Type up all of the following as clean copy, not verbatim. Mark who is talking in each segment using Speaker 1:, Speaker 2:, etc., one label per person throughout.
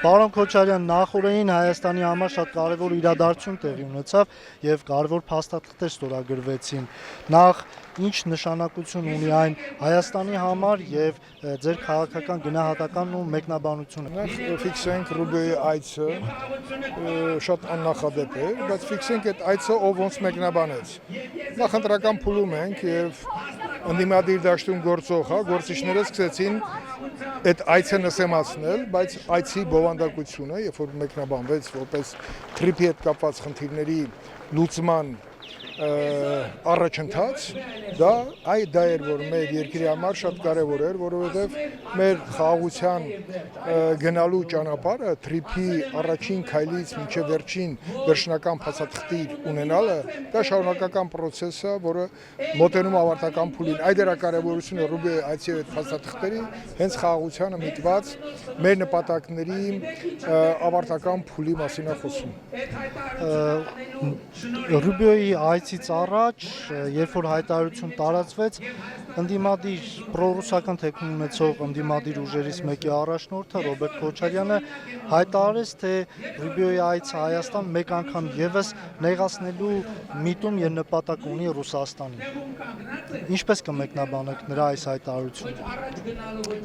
Speaker 1: Պարոն Քոչարյան, նախորդին Հայաստանի համար շատ կարևոր իրադարձություն տեղի ունեցավ եւ կարևոր փաստաթղթեր ստորագրվեցին։ Նախ ինչ նշանակություն ունի այն Հայաստանի համար եւ ձեր քաղաքական գնահատականն ու մեկնաբանությունը։
Speaker 2: Նախ ֆիքսենք Ռուբիոյի այցը շատ աննախադեպ է, բայց ֆիքսենք այդ այցը ով ոնց մեկնաբանեց։ Նախընտրական փուլում ենք եւ ընդդիմադիր դաշտում գործող, գործիչները սկսեցին այդ այցը նսեմացնել, բայց այցի բովանդակությունը, երբ որ մեկնաբանվեց որպես թրիփի հետ կապված խնդիրների լուծման առաջընթաց, դա էր, որ մեր երկրի համար շատ կարևոր էր, որովհետև մեր խաղաղության գնալու ճանապարհը թրիփի առաջին քայլից մինչև վերջնական փաստաթղթի ունենալը, դա շարունակական process է, որը մոտենում ավարտական փուլին։ Այդ դերակարևորությունը Ռուբիոյի այցի այդ փաստաթղթերի հենց խաղաղությանը միտված մեր նպատակների ավարտական փուլի մասին է խոսում։
Speaker 1: Ռուբիոյի այցից առաջ, երբ որ հայտարարություն տարածվեց, ընդդիմադիր պրոռուսական թեկուն ունեցող ընդդիմադիր ուժերից մեկի առաջնորդը Ռոբերտ Քոչարյանը հայտարարեց, թե Ռուբիոյի այցը Հայաստան մեկ անգամ եւս նեղացնելու միտում եւ նպատակ ունի Ռուսաստանին։ Ինչպես կմեկնաբանեք նրա այս հայտարարությունը։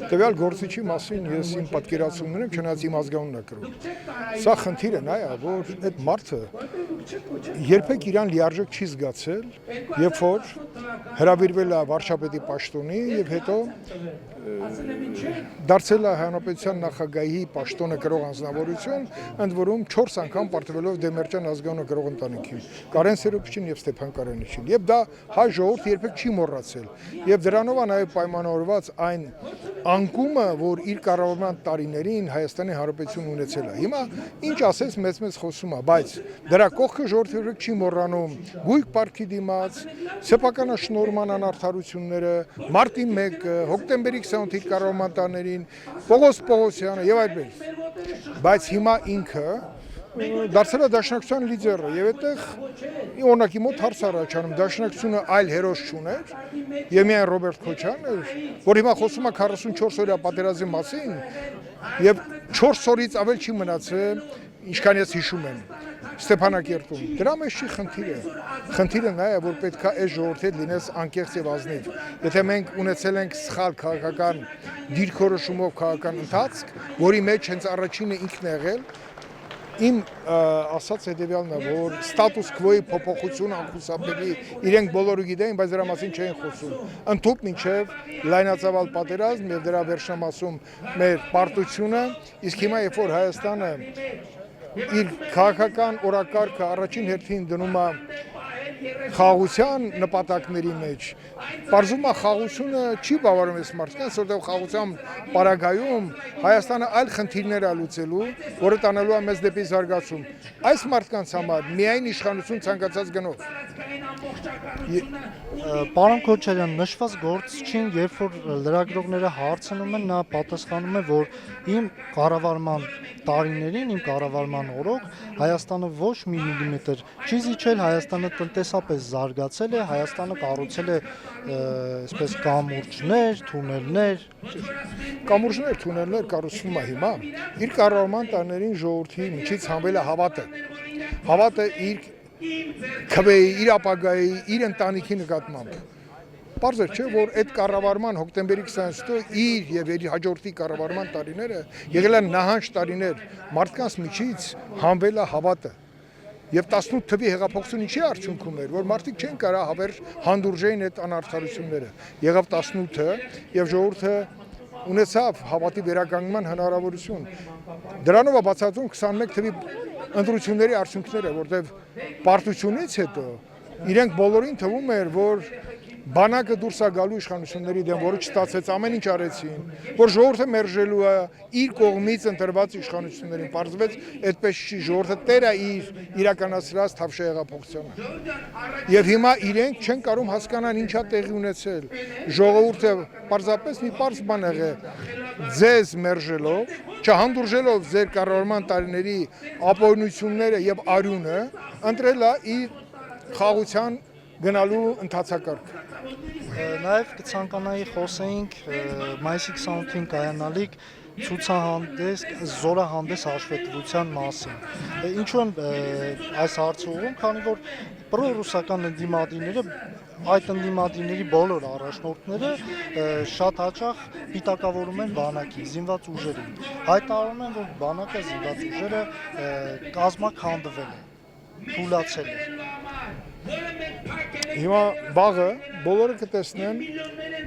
Speaker 2: Տվյալ գործիչի մասին ես իմ պատկերացումներ եմ, չնայած իմ ազգանունն է կրում։ Սա խնդիրը նա է, որ այդ մարդը երբեք իրան լիարժեք չի զգացել, երբ որ հրավիրվել է վարչապետի պաշտոնի եւ հետո դարձել է հանրապետության նախագահի պաշտոնը կրող անձնավորություն, ընդ որում 4 անգամ պարտվելով Դեմիրճյան ազգանունը կրող ընտանիքին, Կարեն Սերոբիչին եւ Ստեփան Կարանիչին։ Եվ դա հայ ժողովուրդը երբեք չի մոռացել։ Եվ դրանով է նաեւ պայմանավորված այն անկումը, որ իր կառավարման տարիներին Հայաստանի Հանրապետությունն ունեցել է։ Հիմա ինչ ասես մեծ խոսում է, բայց դրա կողքը ժողովուրդը չի մոռանում գույք պարտքի դիմաց, սեփականաշնորհման անարդարությունները, մարտի 1-ը, հոկտեմբերի 28-ի կառավարման տարիներին, Պողոս Պողոսյանը եւ այդպես։ Բայց հիմա ինքը դարձել է դաշնակցության լիդերը եւ այդտեղ օրինակի մոտ հարց առաջանում դաշնակցությունը այլ հերոս չուներ եւ միայն Ռոբերտ Քոչարյանն էր, որ հիմա խոսում է 44 օրյա պատերազմի մասին եւ 4 օրից ավել չի մնացել, ինչքան ես հիշում եմ Ստեփանակերտում։ Դրա մեջ չի խնդիրը։ Խնդիրը նա է, որ պետք է այս ժողովրդի հետ լինես անկեղծ եւ ազնիվ։ Եթե մենք ունեցել ենք սխալ քաղաքական դիրքորոշումով քաղաքական ընթացք, որի մեջ հենց առաջինը ինքն է եղել, իմ ասած հետևյալն է, որ ստատուս քվոյի փոփոխություն անխուսափելի իրենք բոլորը գիտեին, բայց դրա մասին չէին խոսում։ Ընդհուպ մինչև լայնածավալ պատերազմ եւ դրա վերջնամասում մեր պարտությունը, իսկ հիմա երբ որ Հայաստանը իր քաղաքական օրակարգը առաջին հերթին դնում է խաղաղության նպատակների մեջ, պարզվում է խաղաղությունը չի բավարարում այս մարդկանց, որտեղ խաղաղության պարագայում Հայաստանը այլ խնդիրներ է լուծելու, որը տանելու է մեզ դեպի զարգացում։ Այս մարդկանց համար միայն իշխանություն ցանկացած գնով։
Speaker 1: Պարոն Քոչարյան, նշված գործչին, երբ որ լրագրողները հարցնում են, նա պատասխանում է, որ իմ կառավարման տարիներին, իմ կառավարման օրոք Հայաստանը ոչ մի միլիմետր չի զիջել, Հայաստանը տնտեսապես զարգացել է, Հայաստանը կառուցել է այսպես կամուրջներ, թունելներ։
Speaker 2: Կամուրջներ, թունելներ կառուցվում է հիմա։ Իր կառավարման տարիներին ժողովրդի միջից հանվել է հավատը։ Հավատը իր քվեի, իր ապագայի, իր ընտանիքի նկատմամբ։ Պարզ է, չէ, որ այդ կառավարման հոկտեմբերի 28-ը իր եւ իր հաջորդի կառավարման տարիները եղել են նահանջ տարիներ, մարդկանց միջից հանվել է հավատը։ Եվ 18 թվի հեղափոխությունը ինչի արդյունքում էր, որ մարդիկ չեն կարող հավերժ հանդուրժեին այդ անարդարությունները։ Եղավ 18-ը եւ ժողովուրդը ունեցավ հավատի վերականգնման հնարավորություն։ Դրանով է բացատրում 21 թվի ընտրությունների արդյունքները, որտեղ պարտությունից հետո իրենք բոլորին թվում էր, որ բանակը դուրս է գալու իշխանությունների դեմ, որը չստացեց, ամեն ինչ արեցին, որ ժողովուրդը մերժելու է իր կողմից ընտրված իշխանություններին, պարզվեց այդպես չի, ժողովուրդը տեր է իր իրականացրած թավշյա հեղափոխությունը։ Եվ հիմա իրենք չեն կարող հասկանալ ինչա տեղի ունեցել։ Ժողովուրդը պարզապես մի պարզ բան եղել, ձեզ մերժելով, չհանդուրժելով ձեր կառավարման տարիների ապօրինությունները եւ արյունը, ընտրել է իր խաղաղության գնալու ընթացակարգ։
Speaker 1: Նաև կցանկանայի խոսեինք մայիսի 28-ին կայանալիք ցուցահանդես, զորահանդես հաշվետվության մասին։ Ինչու եմ այս հարցը ուղղում, քանի որ պրոռուսական ընդդիմադիրները այդ ընդդիմադիրների բոլոր առաջնորդները շատ հաճախ պիտակավորում են բանակին, զինված ուժերին։ Հայտարարում են, որ բանակը զինված ուժերը կազմաքանդվել է, թուլացել է։
Speaker 2: Հիմա բաղը բոլորը կտեսնեն,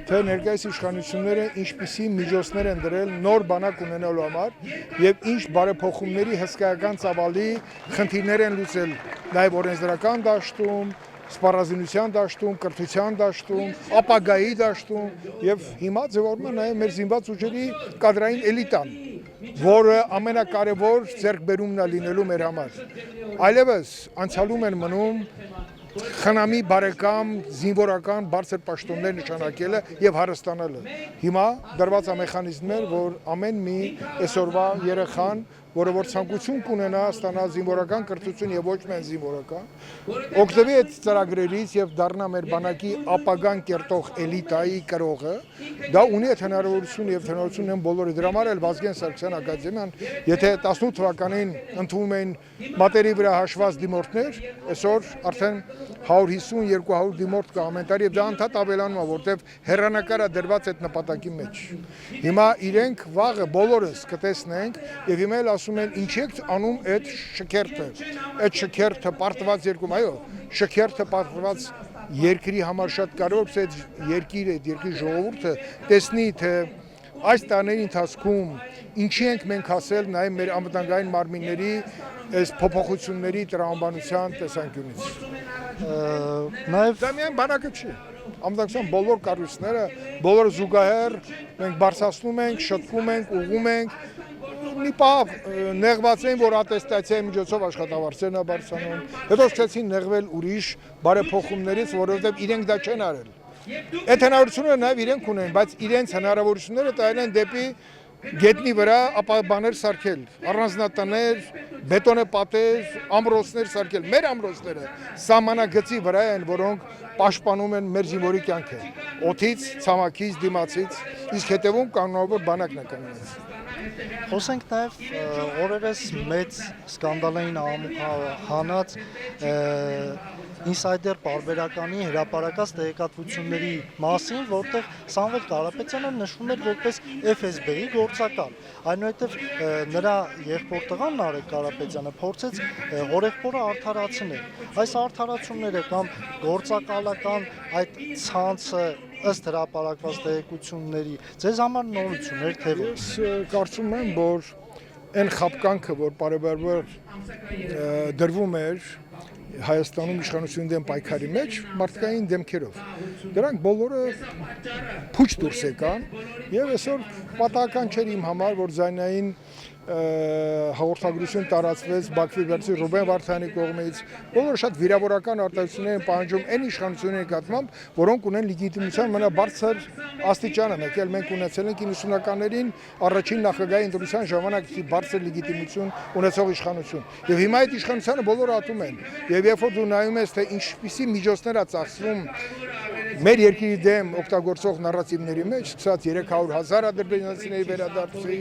Speaker 2: թե ներկայիս իշխանությունները ինչպիսի միջոցներ են դրել նոր բանակ ունենալու համար եւ ինչ բարեփոխումների հսկայական ծավալի խնդիրներ են լուծել նաեւ օրենսդրական դաշտում, սպառազինության դաշտում, կրթության դաշտում, ապագայի դաշտում եւ հիմա ձևավորվում է նաեւ մեր զինված ուժերի կադրային էլիտան, որը ամենակարևոր ձեռքբերումն է լինելու մեր համար։ Այլևս անցյալում են մնում խնամի բարեկամ զինվորական բարձր պաշտոններ նշանակելը եւ հարստանալը։ Հիմա դրված է մեխանիզմներ, որ ամեն մի այսօրվա երեխան, որը որ ցանկություն կունենա ստանալ զինվորական կրթություն եւ ոչ միայն զինվորական, օգտվի այդ ծրագրերից եւ դառնա մեր բանակի ապագան կերտող էլիտայի կրողը, դա ունի այդ հնարավորություն եւ հնարավորություն են բոլորը։ Դրա համար էլ Վազգեն Սարգսյան ակադեմիան, եթե 18 թվականին ընդունում են մատերի վրա հաշված դիմորդներ, այսօր արդեն 150-200 դիմորդ կա ամեն տարի եւ դա անդադ ավելանում է, որտեվ հեռանկարը դրված այդ նպատակի մեջ։ Հիմա իրենք վաղը բոլորս կտեսնենք եւ հիմա էլ ասում են ինչ եք անում այդ շքերթը։ Այդ շքերթը պարտված երկում, այո, շքերթը պարտված երկրի համար շատ կարևոր է, երկիրը, երկրի ժողովուրդը տեսնի, թե այս տարիների ընթացքում ինչի ենք մենք հասել նաեւ մեր անվտանգային մարմինների այս փոփոխությունների տրամաբանության տեսանկյունից։
Speaker 1: Նաև
Speaker 2: դա միայն բանակը չի։ Անվտանգության բոլոր կառույցները, բոլոր զուգահեռ մենք բարձրացնում ենք, շտկում ենք, ուղղում ենք։ Մի պահ նեղված էին, որ ատեստացիայի միջոցով աշխատավարձերն է բարձրանում, հետո սկսեցին նեղվել ուրիշ բարեփոխումներից, որովհետև իրենք դա չեն արել։ Այդ հնարավորությունները նաև իրենք ունեն, բայց իրենց հնարավորությունները տալել են դեպի գետնի վրա բաներ սարքել, առանձնատներ, բետոնե պատեր, ամրոցներ սարքել։ Մեր ամրոցները սահմանագծի վրա են, որոնք պաշտպանում են մեր զինվորի կյանքը, օդից, ցամաքից, դիմացից, իսկ հետևում կանոնավոր բանակն է կանգնած։
Speaker 1: Խոսենք նաև օրերս մեծ սկանդալային հանած ինսայդեր պարբերականի հրապարակած տեղեկատվությունների մասին, որտեղ Սամվել Կարապետյանը նշվում էր որպես FSB-ի գործակալ։ Այնուհետև նրա եղբոր տղան Նարեկ Կարապետյանը փորձեց հորեղբորը արդարացնել։ Այս արդարացումները կամ գործակալական այդ ցանցը ըստ հրապարակված տեղեկությունների ձեզ համար նորություններ թե ոչ։
Speaker 2: Ես կարծում եմ, որ այն խապկանքը, որ բարեբարբար դրվում էր Հայաստանում իշխանությունների դեմ պայքարի մեջ մարդկային դեմքերով։ Դրանք բոլորը փուչ դուրս եկան եւ այսօր պատահական չէր իմ համար, որ զայնային հաղորդագրություն տարածվեց Բաքվի վերցի Ռուբեն Վարդանի կողմից, բոլորը շատ վիրավորական արտահայտություններ են պահանջում այն իշխանությունների նկատմամբ, որոնք ունեն լեգիտիմության մենաբարձր աստիճանը, մեկ էլ մենք ունեցել ենք 90-ականներին առաջին նախագահի ընտրության ժամանակ բարձր լեգիտիմություն ունեցող իշխանություն։ Եվ հիմա այդ իշխանությանը բոլորը ատում են։ Եվ երբ որ դու նայում ես, թե ինչպիսի միջոցներ է ծախսվում մեր երկրի դեմ օգտագործող նարատիվների մեջ, սկսած 300,000 ադրբեջանցիների վերադարձի,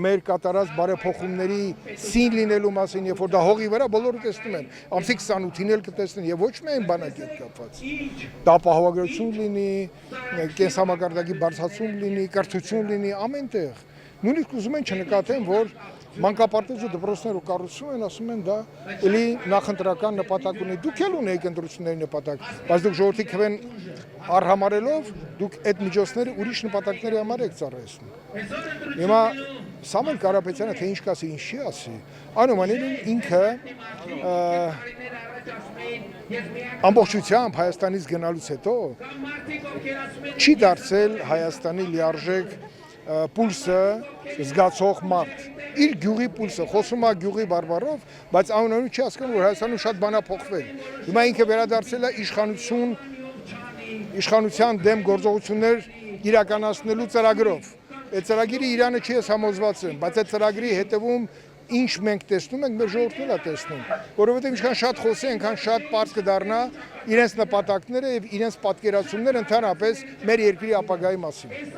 Speaker 2: մեր կատարած բարեփոխումների սին լինելու մասին, երբ որ դա հողի վրա բոլորը տեսնում են, ամսի 28-ին էլ կտեսնեն եւ ոչ միայն բանակի հետ կապված։ Դա ապահովագրություն լինի, կենսամակարդակի բարձրացում լինի, կրթություն լինի, ամենտեղ։ Նույնիսկ ուզում են չնկատեն, որ մանկապարտեզը դպրոցներ ու կառուցում են, ասում են դա էլի նախընտրական նպատակ ունի։ Դուք էլ ունեք ընտրությունների նպատակ, բայց դուք ժողովրդի քվեն արհամարելով, դուք այդ միջոցները ուրիշ նպատակների համար եք ծառայեցնում։ Հիմա Սամվել Կարապետյանը թե ինչ կասի, ինչ չի ասի, այնուամենայնիվ ինքը ամբողջությամբ Հայաստանից գնալուց հետո չի դարձել Հայաստանի լիարժեք պուլսը զգացող մարդ։ Իր գյուղի պուլսը, խոսում է գյուղի բարբառով, բայց ամենօրյա չի հասկանում, որ Հայաստանում շատ բան է փոխվել։ Հիմա ինքը վերադարձել է իշխանության դեմ գործողություններ իրականացնելու ծրագրով։ Այդ ծրագիրը Իրանը չի համոզված եմ, բայց այդ ծրագրի հետևում ինչ մենք տեսնում ենք, մեր ժողովուրդն է տեսնում, որովհետև ինչքան շատ խոսի, այնքան շատ պարզ կդառնա իրենց նպատակները եւ իրենց պատկերացումները ընդհանրապես մեր երկրի ապագայի մասին։